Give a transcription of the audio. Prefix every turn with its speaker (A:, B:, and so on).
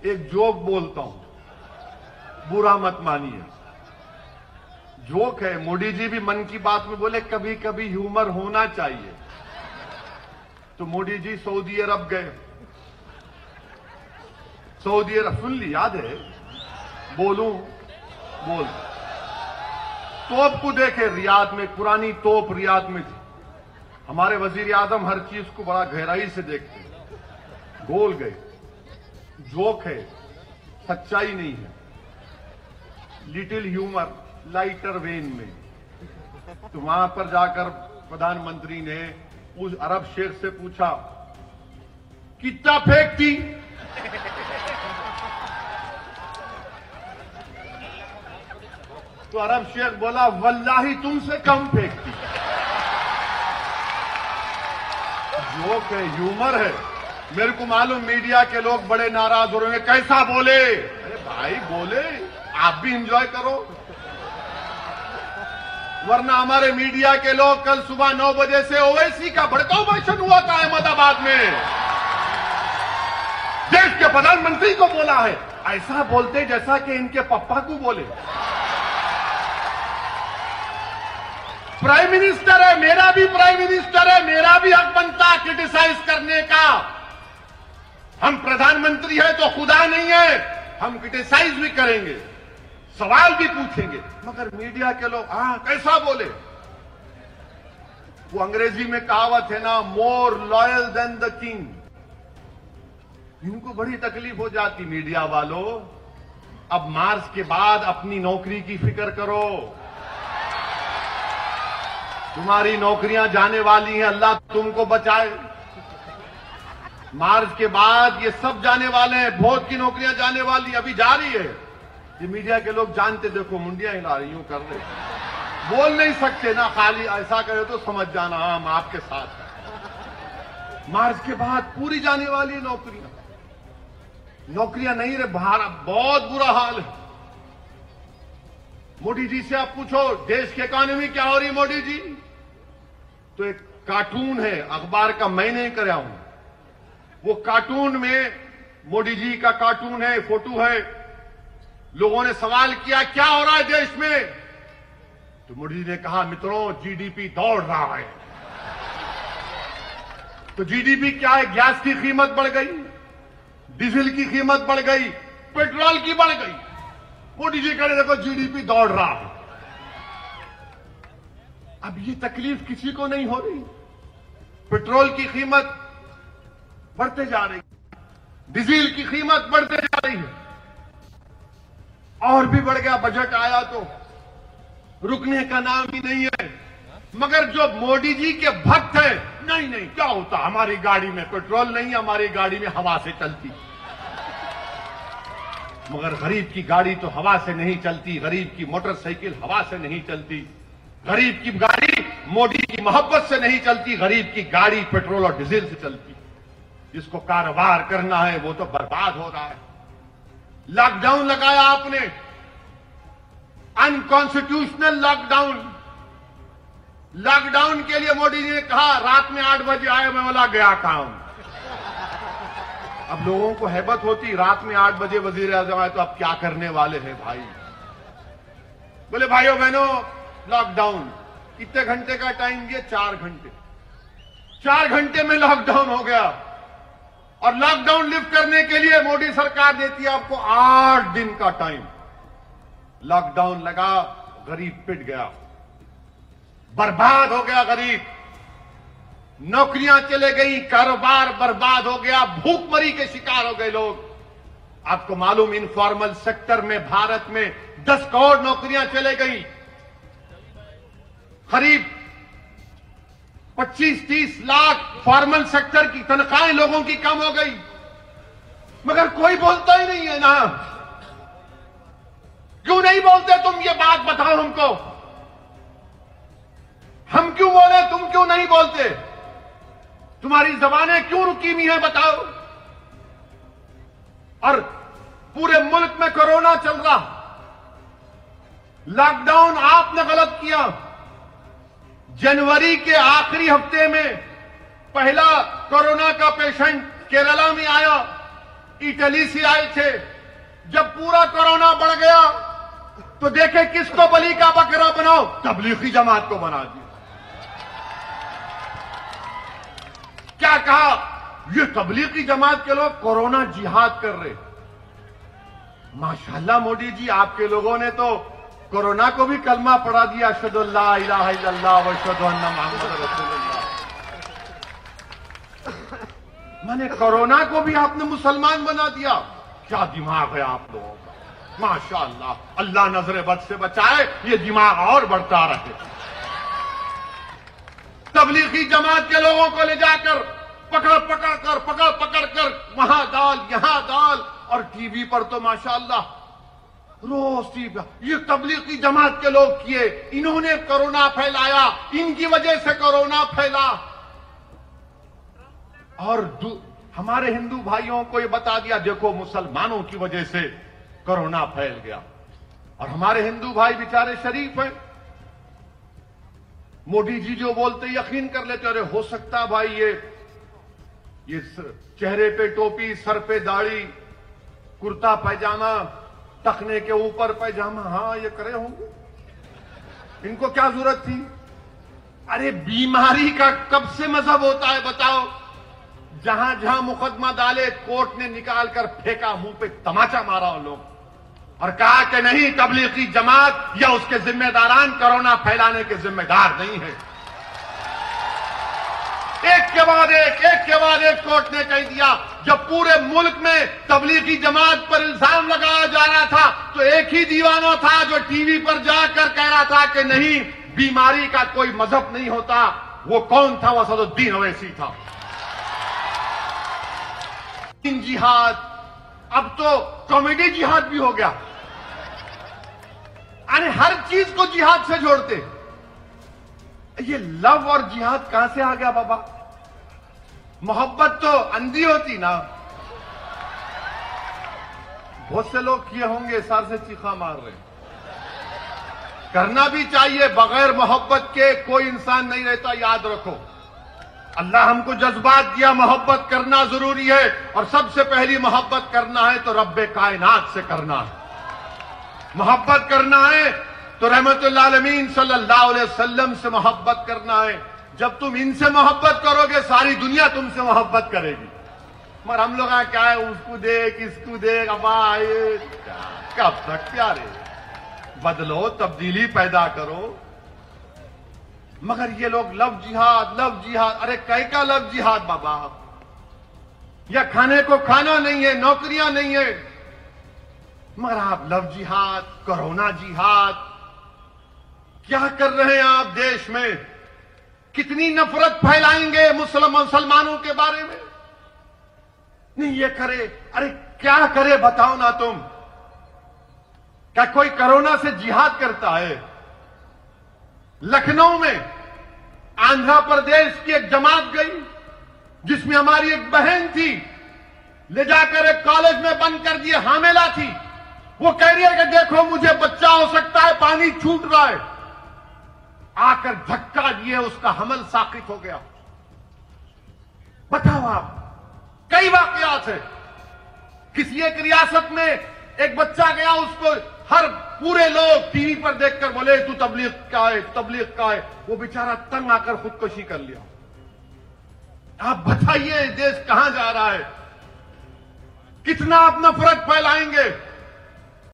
A: एक जोक बोलता हूं, बुरा मत मानिए। जोक है, मोदी जी भी मन की बात में बोले कभी कभी ह्यूमर होना चाहिए। तो मोदी जी सऊदी अरब गए। सऊदी अरब, सुन ली, याद है? बोलूं? बोल। तोप को देखे रियाद में, पुरानी तोप रियाद में थी। हमारे वजीर आजम हर चीज को बड़ा गहराई से देखते हैं। गोल गए। जोक है, सच्चाई नहीं है, लिटिल ह्यूमर, लाइटर वेन में। तो वहां पर जाकर प्रधानमंत्री ने उस अरब शेख से पूछा, कितना फेंकती? तो अरब शेख बोला, वल्लाही तुमसे कम फेंकती। जोक है, ह्यूमर है। मेरे को मालूम मीडिया के लोग बड़े नाराज हो रहे हैं, कैसा बोले? अरे भाई बोले, आप भी एंजॉय करो। वरना हमारे मीडिया के लोग कल सुबह 9 बजे से ओवैसी का भड़काऊ भाषण हुआ था अहमदाबाद में। देश के प्रधानमंत्री को बोला है, ऐसा बोलते जैसा कि इनके पप्पा को बोले। प्राइम मिनिस्टर है, मेरा भी प्राइम मिनिस्टर है, मेरा भी हक बनता है क्रिटिसाइज करने का। हम प्रधानमंत्री है तो खुदा नहीं है, हम क्रिटिसाइज भी करेंगे, सवाल भी पूछेंगे। मगर मीडिया के लोग कैसा बोले? वो अंग्रेजी में कहावत है ना, more loyal than the king. इनको बड़ी तकलीफ हो जाती मीडिया वालों। अब मार्च के बाद अपनी नौकरी की फिक्र करो। तुम्हारी नौकरियां जाने वाली हैं, अल्लाह तुमको बचाए। मार्च के बाद ये सब जाने वाले हैं, बहुत की नौकरियां जाने वाली, अभी जा रही है। ये मीडिया के लोग जानते, देखो मुंडियां हिला रही, यूं कर रहे, बोल नहीं सकते ना, खाली ऐसा करे तो समझ जाना हम आपके साथ हैं। मार्च के बाद पूरी जाने वाली नौकरियां, नौकरियां नहीं रहे, भारत बहुत बुरा हाल है। मोदी जी से आप पूछो देश की इकोनॉमी क्या हो रही मोदी जी? तो एक कार्टून है अखबार का, मैंने कराया हूं। वो कार्टून में मोदी जी का कार्टून है, फोटो है। लोगों ने सवाल किया क्या हो रहा है देश में? तो मोदी जी ने कहा, मित्रों जीडीपी दौड़ रहा है। तो जीडीपी क्या है? गैस की कीमत बढ़ गई, डीजल की कीमत बढ़ गई, पेट्रोल की बढ़ गई। मोदी जी कह रहे देखो जीडीपी दौड़ रहा है। अब ये तकलीफ किसी को नहीं हो रही। पेट्रोल की कीमत बढ़ते जा रही, डीजल की कीमत बढ़ते जा रही है, और भी बढ़ गया। बजट आया तो रुकने का नाम ही नहीं है। मगर जो मोदी जी के भक्त हैं, नहीं नहीं क्या होता, हमारी गाड़ी में पेट्रोल नहीं, हमारी गाड़ी में हवा से चलती। मगर गरीब की गाड़ी तो हवा से नहीं चलती, गरीब की मोटरसाइकिल हवा से नहीं चलती, गरीब की गाड़ी मोदी की मोहब्बत से नहीं चलती, गरीब की गाड़ी पेट्रोल और डीजल से चलती। जिसको कारोबार करना है वो तो बर्बाद हो रहा है। लॉकडाउन लगाया आपने, अनकॉन्स्टिट्यूशनल लॉकडाउन। लॉकडाउन के लिए मोदी जी ने कहा रात में 8 बजे आए, मैं बोला गया काम। अब लोगों को हैबत होती, रात में 8 बजे वजीर आजम आए तो अब क्या करने वाले हैं भाई? बोले भाइयों बहनों लॉकडाउन, कितने घंटे का टाइम दिए? 4 घंटे। 4 घंटे में लॉकडाउन हो गया। और लॉकडाउन लिफ्ट करने के लिए मोदी सरकार देती है आपको 8 दिन का टाइम। लॉकडाउन लगा, गरीब पिट गया, बर्बाद हो गया गरीब, नौकरियां चले गई, कारोबार बर्बाद हो गया, भूखमरी के शिकार हो गए लोग। आपको मालूम इनफॉर्मल सेक्टर में भारत में 10 करोड़ नौकरियां चले गई, करीब 25-30 लाख फॉर्मल सेक्टर की तनख्वाहें लोगों की कम हो गई। मगर कोई बोलता ही नहीं है ना। क्यों नहीं बोलते तुम? ये बात बताओ हमको। हम क्यों बोले, तुम क्यों नहीं बोलते? तुम्हारी जबानें क्यों रुकी हुई हैं बताओ? और पूरे मुल्क में कोरोना चल रहा, लॉकडाउन आपने गलत किया। जनवरी के आखिरी हफ्ते में पहला कोरोना का पेशेंट केरला में आया, इटली से आए थे। जब पूरा कोरोना बढ़ गया तो देखे किसको बलि का बकरा बनाओ, तबलीगी जमात को बना दिया। क्या कहा, ये तबलीगी जमात के लोग कोरोना जिहाद कर रहे। माशाल्लाह मोदी जी, आपके लोगों ने तो कोरोना को भी कलमा पढ़ा दिया, अशहदु अल्ला इलाहा इल्लल्लाह व अशहदु अन्ना मुहम्मद रसूलुल्लाह। माने कोरोना को भी आपने मुसलमान बना दिया। क्या दिमाग है आप लोगों का, माशाअल्लाह। अल्लाह नजरे बद से बचाए, ये दिमाग और बढ़ता रहे। तबलीगी जमात के लोगों को ले जाकर पकड़ पकड़ कर वहां डाल, यहां डाल, और टीवी पर तो माशाअल्लाह रोज टीवी। ये तबलीगी जमात के लोग किए, इन्होंने कोरोना फैलाया, इनकी वजह से कोरोना फैला। और हमारे हिंदू भाइयों को ये बता दिया, देखो मुसलमानों की वजह से कोरोना फैल गया। और हमारे हिंदू भाई बेचारे शरीफ हैं, मोदी जी जो बोलते यकीन कर लेते। अरे हो सकता भाई ये चेहरे पे टोपी, सर पे दाढ़ी, कुर्ता पैजामा, टखने के ऊपर पैजामा, हाँ ये करे होंगे, इनको क्या जरूरत थी। अरे बीमारी का कब से मजहब होता है बताओ। जहां जहां मुकदमा डाले, कोर्ट ने निकाल कर फेंका, मुंह पे तमाचा मारा उन लोग और कहा कि नहीं, तबलीगी जमात या उसके जिम्मेदारान कोरोना फैलाने के जिम्मेदार नहीं है। एक के बाद एक कोर्ट ने कह दिया। जब पूरे मुल्क में तबलीगी जमात पर इल्जाम लगाया जा रहा था तो एक ही दीवाना था जो टीवी पर जाकर कह रहा था कि नहीं, बीमारी का कोई मजहब नहीं होता। वो कौन था? वो असदुद्दीन ओवैसी था। जिहाद अब तो कॉमेडी जिहाद भी हो गया। यानी हर चीज को जिहाद से जोड़ते। ये लव और जिहाद कहां से आ गया बाबा? मोहब्बत तो अंधी होती ना। बहुत से लोग किए होंगे, सर से चीखा मार रहे। करना भी चाहिए, बगैर मोहब्बत के कोई इंसान नहीं रहता, याद रखो। अल्लाह हमको जज्बात दिया, मोहब्बत करना जरूरी है। और सबसे पहली मोहब्बत करना है तो रब्बे कायनात से करना है। मोहब्बत करना है तो रहमतुल आलमीन सल्लल्लाहु अलैहि वसल्लम से मोहब्बत करना है। जब तुम इनसे मोहब्बत करोगे, सारी दुनिया तुमसे मोहब्बत करेगी। मगर हम लोग क्या है, उसको देख, इसको देख, कब तक प्यारे? बदलो, तब्दीली पैदा करो। मगर ये लोग लव जिहाद, लव जिहाद। अरे कई का लव जिहाद बाबा? या खाने को खाना नहीं है, नौकरियां नहीं है, मगर आप लव जिहाद, कोरोना जिहाद। क्या कर रहे हैं आप देश में? कितनी नफरत फैलाएंगे मुसलमानों के बारे में? नहीं ये करे, अरे क्या करे बताओ ना तुम। क्या कोई कोरोना से जिहाद करता है? लखनऊ में आंध्र प्रदेश की एक जमात गई जिसमें हमारी एक बहन थी, ले जाकर एक कॉलेज में बंद कर दिए, हामिला थी। वो कह रही है कि देखो मुझे बच्चा हो सकता है, पानी छूट रहा है। आकर धक्का दिए, उसका हमल साकित हो गया। बताओ आप, कई वाकयात है। किसी एक रियासत में एक बच्चा गया, उसको हर पूरे लोग टीवी पर देखकर बोले तू तबलीग का है, तबलीग का है। वो बेचारा तंग आकर खुदकुशी कर लिया। आप बताइए देश कहां जा रहा है? कितना आप नफरत फैलाएंगे?